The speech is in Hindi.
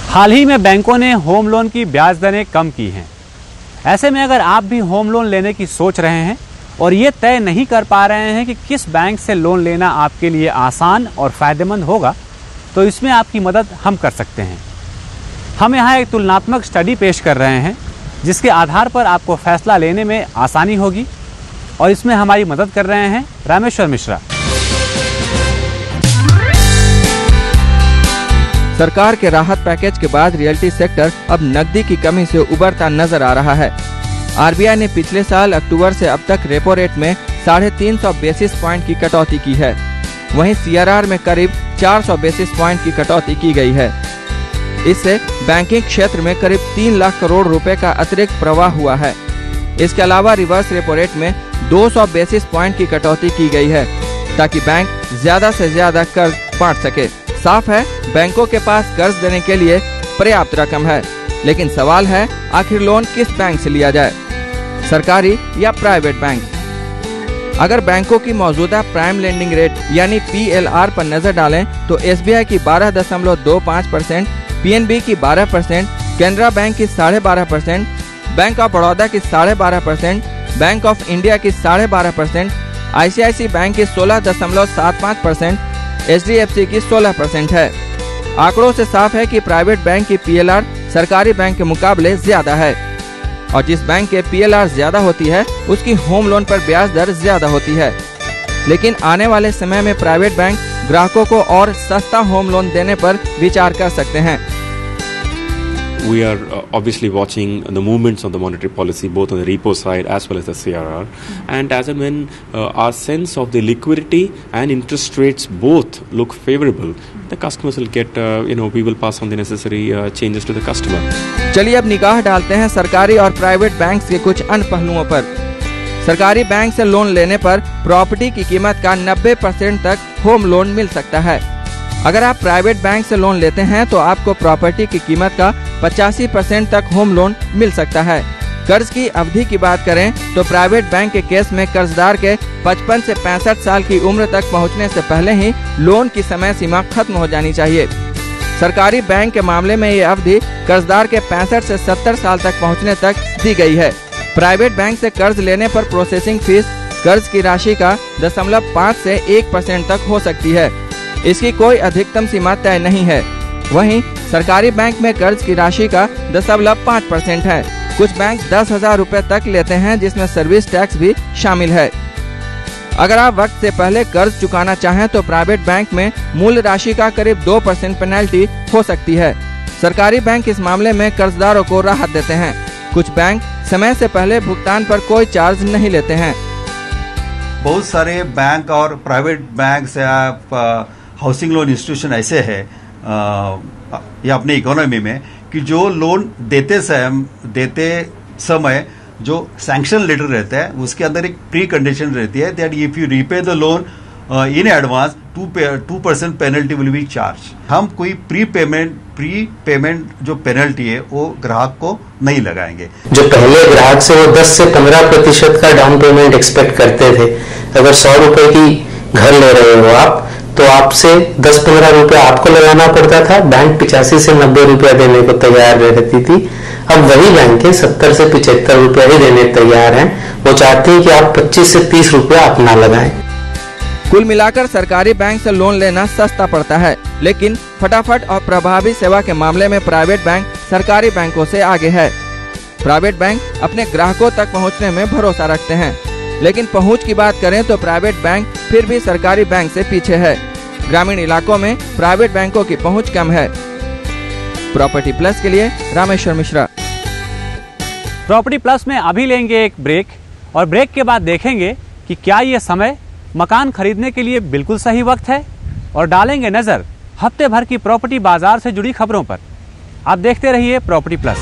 हाल ही में बैंकों ने होम लोन की ब्याज दरें कम की हैं। ऐसे में अगर आप भी होम लोन लेने की सोच रहे हैं और ये तय नहीं कर पा रहे हैं कि किस बैंक से लोन लेना आपके लिए आसान और फ़ायदेमंद होगा, तो इसमें आपकी मदद हम कर सकते हैं। हम यहाँ एक तुलनात्मक स्टडी पेश कर रहे हैं जिसके आधार पर आपको फैसला लेने में आसानी होगी, और इसमें हमारी मदद कर रहे हैं रामेश्वर मिश्रा। सरकार के राहत पैकेज के बाद रियल्टी सेक्टर अब नकदी की कमी से उबरता नजर आ रहा है। आरबीआई ने पिछले साल अक्टूबर से अब तक रेपो रेट में 350 बेसिस पॉइंट की कटौती की है। वहीं सीआरआर में करीब 400 बेसिस पॉइंट की कटौती की गई है। इससे बैंकिंग क्षेत्र में करीब 3 लाख करोड़ रुपए का अतिरिक्त प्रवाह हुआ है। इसके अलावा रिवर्स रेपो रेट में 200 बेसिस पॉइंट की कटौती की गई है ताकि बैंक ज्यादा से ज्यादा कर्ज बांट सके। साफ है, बैंकों के पास कर्ज देने के लिए पर्याप्त रकम है, लेकिन सवाल है आखिर लोन किस बैंक से लिया जाए, सरकारी या प्राइवेट बैंक। अगर बैंकों की मौजूदा प्राइम लेंडिंग रेट यानी PLR पर नजर डालें तो SBI की 12.25%, PNB की 12%, कैनरा बैंक की 12.5%, बैंक ऑफ बड़ौदा की 12.5%, बैंक ऑफ इंडिया की 12.5%, ICICI बैंक की 16.75%, HDFC की 16% है। आंकड़ों से साफ है कि प्राइवेट बैंक की PLR सरकारी बैंक के मुकाबले ज्यादा है, और जिस बैंक के PLR ज्यादा होती है उसकी होम लोन पर ब्याज दर ज्यादा होती है। लेकिन आने वाले समय में प्राइवेट बैंक ग्राहकों को और सस्ता होम लोन देने पर विचार कर सकते हैं। We are obviously watching the movements of the monetary policy both on the repo side as well as the CRR, and as and when our sense of the liquidity and interest rates both look favorable, the customers will get we will pass on the necessary changes to the customer. चलिए अब निगाह डालते हैं सरकारी और प्राइवेट बैंक्स के कुछ अन्य पहलुओं पर। सरकारी बैंक से लोन लेने पर प्रॉपर्टी की कीमत का 90% तक होम लोन मिल सकता है। अगर आप प्राइवेट बैंक से लोन लेते हैं तो आपको प्रॉपर्टी की कीमत का 85% तक होम लोन मिल सकता है। कर्ज की अवधि की बात करें तो प्राइवेट बैंक के केस में कर्जदार के 55 से 65 साल की उम्र तक पहुंचने से पहले ही लोन की समय सीमा खत्म हो जानी चाहिए। सरकारी बैंक के मामले में ये अवधि कर्जदार के 65 से 70 साल तक पहुंचने तक दी गई है। प्राइवेट बैंक से कर्ज लेने पर प्रोसेसिंग फीस कर्ज की राशि का 0.5 से 1% तक हो सकती है। इसकी कोई अधिकतम सीमा तय नहीं है। वहीं सरकारी बैंक में कर्ज की राशि का 0.5% है। कुछ बैंक 10,000 रुपए तक लेते हैं, जिसमें सर्विस टैक्स भी शामिल है। अगर आप वक्त से पहले कर्ज चुकाना चाहें तो प्राइवेट बैंक में मूल राशि का करीब 2% पेनल्टी हो सकती है। सरकारी बैंक इस मामले में कर्जदारों को राहत देते हैं। कुछ बैंक समय से पहले भुगतान पर कोई चार्ज नहीं लेते हैं। बहुत सारे बैंक और प्राइवेट बैंक या हाउसिंग लोन इंस्टीट्यूशन ऐसे है या अपने इकोनॉमी में कि जो लोन देते समय जो सैंक्शन लेटर रहता है उसके अंदर एक प्री कंडीशन रहती है that if you repay the loan in advance 2% penalty will be charge. हम कोई प्री पेमेंट जो पेनल्टी है वो ग्राहक को नहीं लगाएंगे। जो पहले ग्राहक से वो 10 से 15% का डाउन पेमेंट एक्सपेक्ट करते थे। अगर 100 रुपए की घर ले रहे हो आप तो आपसे 10-15 रुपए आपको लगाना पड़ता था। बैंक 85 से 90 रुपया देने को तैयार रहती थी। अब वही बैंक 70 से 75 रुपया ही देने तैयार हैं। वो चाहते हैं कि आप 25 से 30 रुपया अपना लगाएं। कुल मिलाकर सरकारी बैंक से लोन लेना सस्ता पड़ता है, लेकिन फटाफट और प्रभावी सेवा के मामले में प्राइवेट बैंक सरकारी बैंकों से आगे है। प्राइवेट बैंक अपने ग्राहकों तक पहुंचने में भरोसा रखते हैं, लेकिन पहुंच की बात करें तो प्राइवेट बैंक फिर भी सरकारी बैंक से पीछे है। ग्रामीण इलाकों में प्राइवेट बैंकों की पहुंच कम है। प्रॉपर्टी प्लस के लिए रामेश्वर मिश्रा। प्रॉपर्टी प्लस में अभी लेंगे एक ब्रेक, और ब्रेक के बाद देखेंगे कि क्या ये समय मकान खरीदने के लिए बिल्कुल सही वक्त है, और डालेंगे नजर हफ्ते भर की प्रॉपर्टी बाजार से जुड़ी खबरों पर। आप देखते रहिए प्रॉपर्टी प्लस।